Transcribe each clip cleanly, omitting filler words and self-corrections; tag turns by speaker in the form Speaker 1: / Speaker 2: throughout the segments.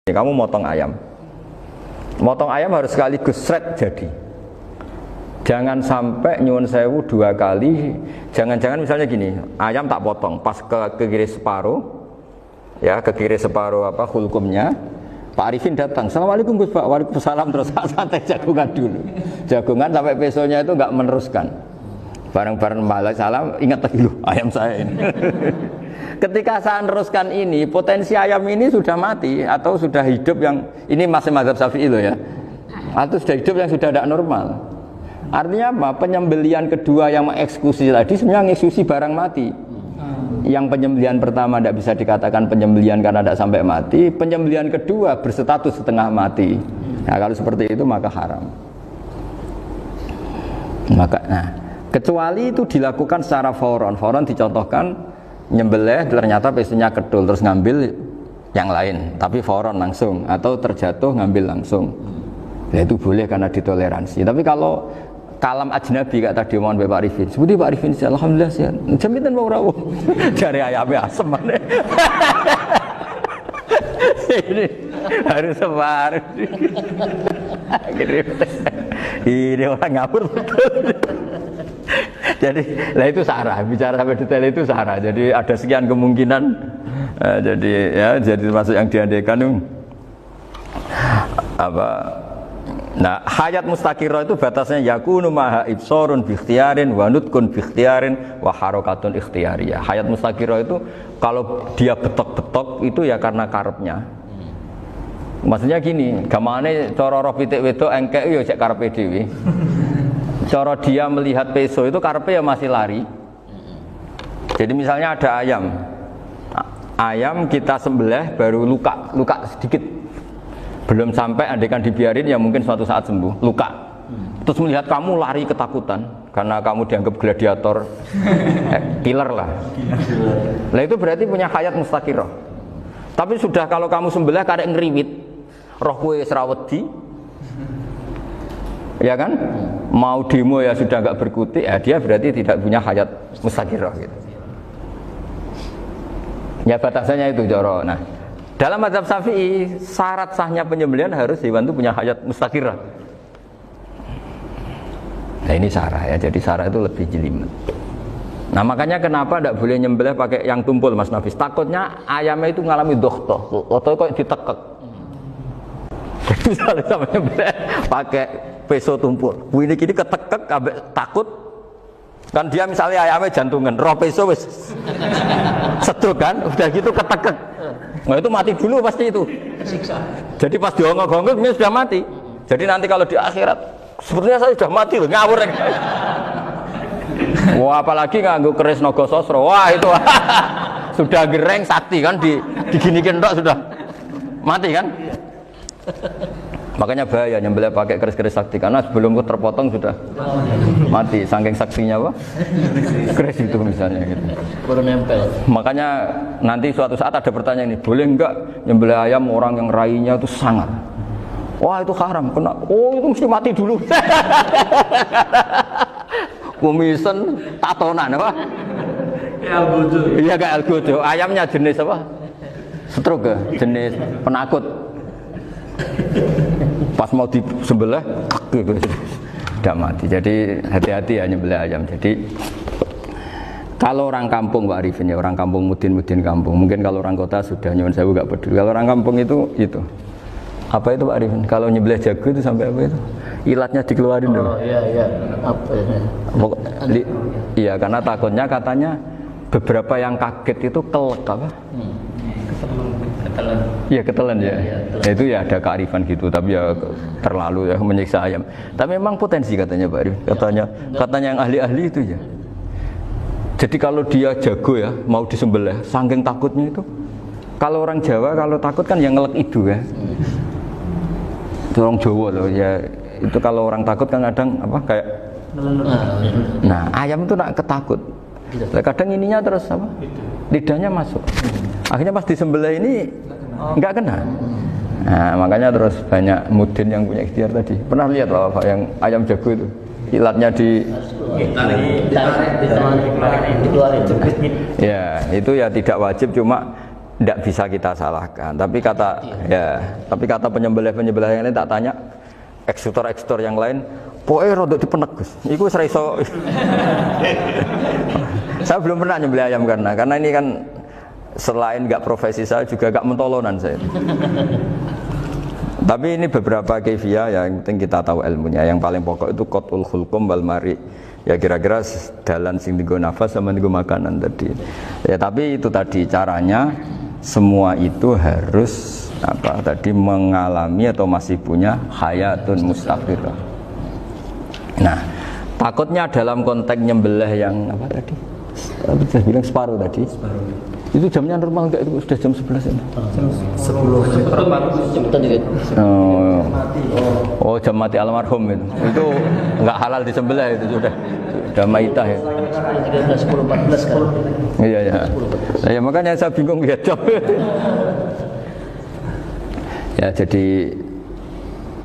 Speaker 1: Kamu motong ayam. Motong ayam harus sekaligus shred jadi. Jangan sampai nyuwun sewu 2 kali. Jangan-jangan misalnya gini, ayam tak potong, pas ke kiri separuh, ya ke kiri separuh hulkumnya. Pak Arifin datang, Assalamualaikum Gus Pak, waalaikumsalam, terus santai jagungan dulu. Jagungan sampai pesonya itu nggak meneruskan. Bareng-bareng balik salam, ingat lagi loh ayam saya ini. Ketika saya meneruskan ini, potensi ayam ini sudah mati atau sudah hidup yang ini masih mazhab Syafi'i loh ya. Atau sudah hidup yang sudah tidak normal. Artinya apa? Penyembelian kedua yang mengeksekusi tadi sebenarnya mengeksekusi barang mati. Yang penyembelian pertama tidak bisa dikatakan penyembelian karena tidak sampai mati. Penyembelian kedua berstatus setengah mati. Nah, kalau seperti itu maka haram. Kecuali itu dilakukan secara fauron. Fauron dicontohkan nyembelih ternyata pesunya kedul terus ngambil yang lain, tapi fauron langsung atau terjatuh ngambil langsung. Ya itu boleh karena ditoleransi. Tapi kalau kalam ajnabi kayak tadi mohon Pak Arifin, seperti Pak Arifin alhamdulillah sih. Jaminan mau rawuh dari ayamnya asem mana? Ini harus sebar. Ini orang ngawur betul. Jadi, lah itu sarah. Bicara sampai detail itu sarah. Jadi ada sekian kemungkinan. Jadi termasuk yang diandaikan apa? Nah, hayat mustaqirah itu batasnya yakunu maha ibsorun bi ikhtiyarin wa nutkun bi ikhtiyarin wa harakatun ikhtiyariyah. Hayat mustaqirah itu kalau dia betok-betok itu ya karena karepnya. Maksudnya gini, gamane cara roh pitik wedok engkek yo cek karepe dhewe. Cara dia melihat peso itu karepe ya masih lari. Jadi misalnya ada ayam. Ayam kita sembelih baru luka sedikit. Belum sampai andaikan dibiarin ya mungkin suatu saat sembuh, luka. Terus melihat kamu lari ketakutan karena kamu dianggap gladiator, killer lah. Nah itu berarti punya hayat mustaqirah. Tapi sudah kalau kamu sembelih karek ngriwit, roh kowe wis ra wedi. Ya kan? Mau demo ya sudah enggak berkutik, ya dia berarti tidak punya hayat mustaqirah gitu. Ya batasannya itu Joro. Nah, dalam mazhab Syafi'i syarat sahnya penyembelihan harus hewan itu punya hayat mustaqirah. Nah ini sarah ya, jadi sarah itu lebih jelimet. Nah makanya kenapa tidak boleh nyembelih pakai yang tumpul Mas Nafis? Takutnya ayamnya itu mengalami dohtoh, atau kok ditekek. Misalnya sama nyembelih pakai peso tumpul, ini kini ketekek, takut. Kan dia misalnya ayamnya jantungan, roh peso wis seduk kan, udah gitu ketekek. Nah itu mati dulu pasti itu. Jadi pas diongok-ongok ini sudah mati. Jadi nanti kalau di akhirat, sepertinya saya sudah mati loh, ngawur. Wah apalagi nganggo keris naga sosro, wah itu sudah gereng sakti kan diginikin tok sudah mati kan. Makanya bahaya nyembelih pakai keris-keris sakti karena sebelum terpotong sudah mati saking saksinya apa? Keris itu misalnya gitu.
Speaker 2: Baru nempel.
Speaker 1: Makanya nanti suatu saat ada pertanyaan ini, boleh enggak nyembelih ayam orang yang rainya itu sangar? Wah itu haram, kena. Oh itu mesti mati dulu. Kumisen tatonan apa?
Speaker 2: Algojo.
Speaker 1: Iya kayak algojo. Ayamnya jenis apa? Stroke, jenis penakut. Pas mau disembelih tidak mati. Jadi hati-hati ya nyembelih ayam. Jadi kalau orang kampung Pak Arifin ya, orang kampung mudin kampung. Mungkin kalau orang kota sudah nyuwun sewu enggak peduli. Kalau orang kampung itu apa itu Pak Arifin? Kalau nyembelih jago itu sampai apa itu? Ilatnya dikeluarin dong.
Speaker 2: Oh iya. Apa ya?
Speaker 1: Iya karena takutnya katanya beberapa yang kaget itu kelek apa?
Speaker 2: Ketelan.
Speaker 1: Iya ketelan ya. Ya itu ya ada kearifan gitu, tapi ya terlalu ya menyiksa ayam. Tapi memang potensi katanya Pak Arif. Katanya yang ahli-ahli itu ya. Jadi kalau dia jago ya mau disembelih, saking takutnya itu. Kalau orang Jawa kalau takut kan yang ngelek idu ya. Itu orang Jawa loh ya. Itu kalau orang takut kan kadang apa kayak. Nah ayam itu nak ketakut. Kadang ininya terus apa? Lidahnya masuk. Akhirnya pas disembelih ini enggak kena. Nah, makanya terus banyak mudin yang punya ikhtiar tadi. Pernah lihat Bapak yang ayam jago itu? Ilatnya dikeluarin. Ya, itu ya tidak wajib cuma tidak bisa kita salahkan. Tapi kata penyembelih-penyembelih yang lain tak tanya, eksekutor yang lain, poe rodok dipenek Gus. Iku wis ra iso. Saya belum pernah nyembelih ayam karena ini kan selain nggak profesi saya juga nggak mentolonan saya. Tapi ini beberapa keifiyah yang penting kita tahu ilmunya. Yang paling pokok itu qatul khulqum wal mari. Ya kira-kira dalan sing dienggo nafas sama dienggo makanan tadi. Ya tapi itu tadi caranya semua itu harus mengalami atau masih punya hayatun mustaqirah. Nah, takutnya dalam konteks nyembelih yang apa tadi? Saya bilang separuh tadi. Itu jamnya normal enggak, itu sudah jam 11 ini?
Speaker 2: Jam 10.
Speaker 1: Oh, jam mati almarhum itu. Itu enggak halal disembelih itu sudah maitah ya.
Speaker 2: 10.14 kan.
Speaker 1: Iya. Ya makanya saya bingung ya jam. Ya jadi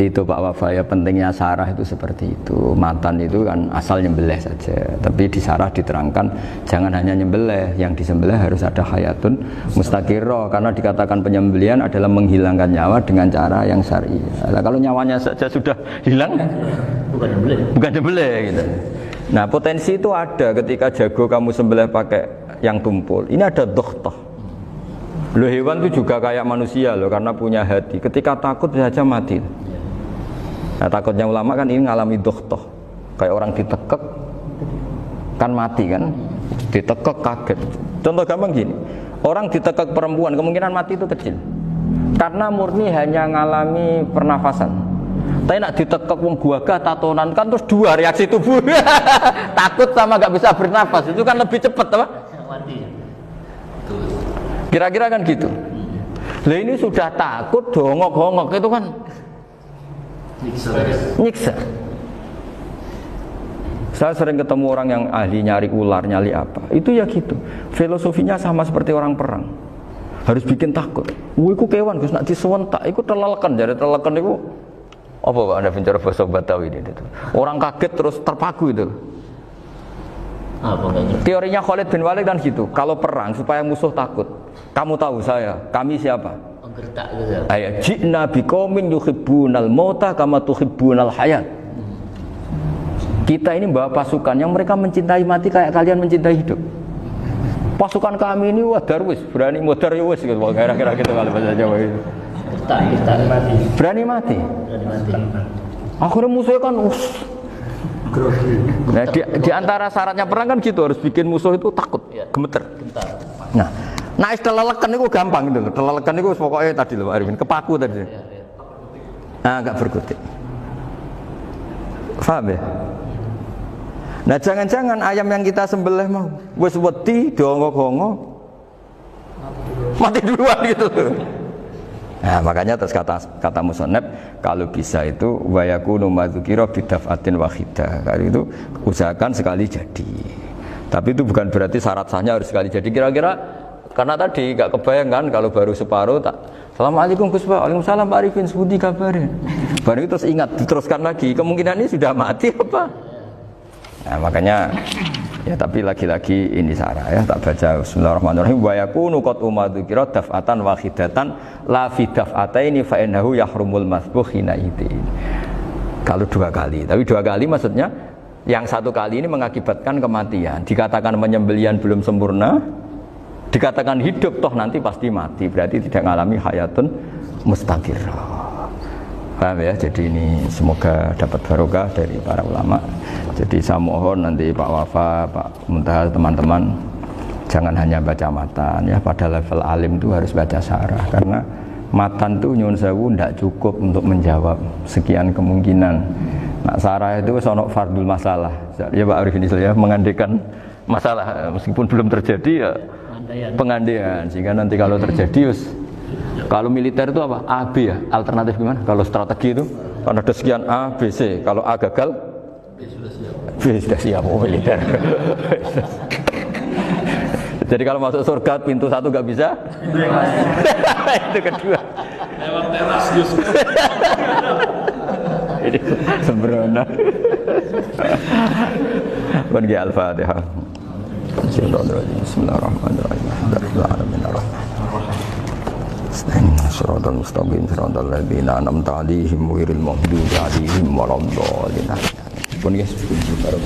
Speaker 1: itu Pak Wafa ya, pentingnya sarah itu seperti itu. Matan itu kan asal nyembelih saja, tapi di sarah diterangkan jangan hanya nyembelih, yang disembelih harus ada hayatun mustaqirah, karena dikatakan penyembelihan adalah menghilangkan nyawa dengan cara yang syar'i. Nah, kalau nyawanya saja sudah hilang bukan nyembelih gitu. Nah potensi itu ada ketika jago kamu sembelih pakai yang tumpul, ini ada doktoh. Loh, hewan itu juga kayak manusia loh, karena punya hati, ketika takut bisa saja mati. Nah takutnya ulama kan ini ngalami doktoh, kayak orang ditekek kan mati kan, ditekek kaget. Contoh gampang gini, orang ditekek perempuan kemungkinan mati itu kecil, karena murni hanya ngalami pernafasan. Tapi nak ditekek wong gagah tatonan kan terus dua reaksi tubuh, takut sama gak bisa bernafas, itu kan lebih cepat apa?
Speaker 2: Mati.
Speaker 1: Kira-kira kan gitu. Lah ini sudah takut dongok-dongok itu kan nyiksa. Saya sering ketemu orang yang ahli nyari ular, nyari apa. Itu ya gitu. Filosofinya sama seperti orang perang. Harus bikin takut. Iku kewan Gus nak disewentak, iku telelekan, jadi telelekan iku apa Pak Anda bicara bahasa Betawi ini itu. Orang kaget terus terpaku itu. Teorinya Khalid bin Walid kan gitu. Kalau perang supaya musuh takut. Kamu tahu kami siapa?
Speaker 2: Gertak gitu.
Speaker 1: Ayat ji'na biqaumin yuhibbunal mauta kama tuhibbunal hayat. Kita ini bawa pasukan yang mereka mencintai mati kayak kalian mencintai hidup. Pasukan kami ini wah darwis, berani modar ya wis gitu, kira-kira gitu kalau bahasa Jawa itu.
Speaker 2: Gertak mati.
Speaker 1: Berani mati. Akhirnya musuhnya kan nah, di antara syaratnya perang kan gitu, harus bikin musuh itu takut, gemeter. Nah telelekan itu gampang gitu. Telelekan itu pokoknya tadi loh Pak Arifin, kepaku tadi. Agak berkutik. Paham ya? Nah jangan-jangan ayam yang kita sembelih mau wis wedi dongok-dongok mati duluan gitu. Nah makanya terus kata musannaf kalau bisa itu wa yakunu madzukira bidafatin wahidah. Kali itu usahakan sekali jadi. Tapi itu bukan berarti syarat sahnya harus sekali jadi. Kira-kira karena tadi gak kebayang kan kalau baru separuh tak Assalamualaikum Gus Pak, waalaikumsalam Pak Arifin, sebuti kabarnya. Baru itu terus ingat, diteruskan lagi, kemungkinan ini sudah mati apa? Nah makanya ya tapi lagi-lagi ini sarah ya, tak baca Bismillahirrahmanirrahim wa yakunu qad umadzukira daf'atan wahidatan la fi daf'ataini fa innahu yahrumul masbuh hina idin. Kalau dua kali, tapi dua kali maksudnya yang satu kali ini mengakibatkan kematian, dikatakan penyembelihan belum sempurna, dikatakan hidup toh nanti pasti mati, berarti tidak mengalami hayatun mustaqirah. Paham ya? Jadi ini semoga dapat barokah dari para ulama. Jadi saya mohon nanti Pak Wafa, Pak Muntaha, teman-teman jangan hanya baca matan ya, pada level alim itu harus baca syarah, karena matan itu nyuwun sewu tidak cukup untuk menjawab sekian kemungkinan. Nah syarah itu sono fardul masalah ya Pak Arifin ya, mengandaikan masalah meskipun belum terjadi ya pengandaian, sehingga nanti kalau terjadi kalau militer itu apa? A, B ya? Alternatif gimana? Kalau strategi itu kan ada sekian A, B, C. Kalau A gagal B sudah siap. Oh militer. Jadi kalau masuk surga pintu satu gak bisa itu kedua lewat teras justru ini sembrono. Bagi Al-Fatihah. Bismillahirrahmanirrahim. Alhamdulillahirabbil alamin. Shiratal mustaqim shiratal ladzina an'amta 'alaihim ghairil maghdubi 'alaihim waladdallin. Pun guys, cukup baru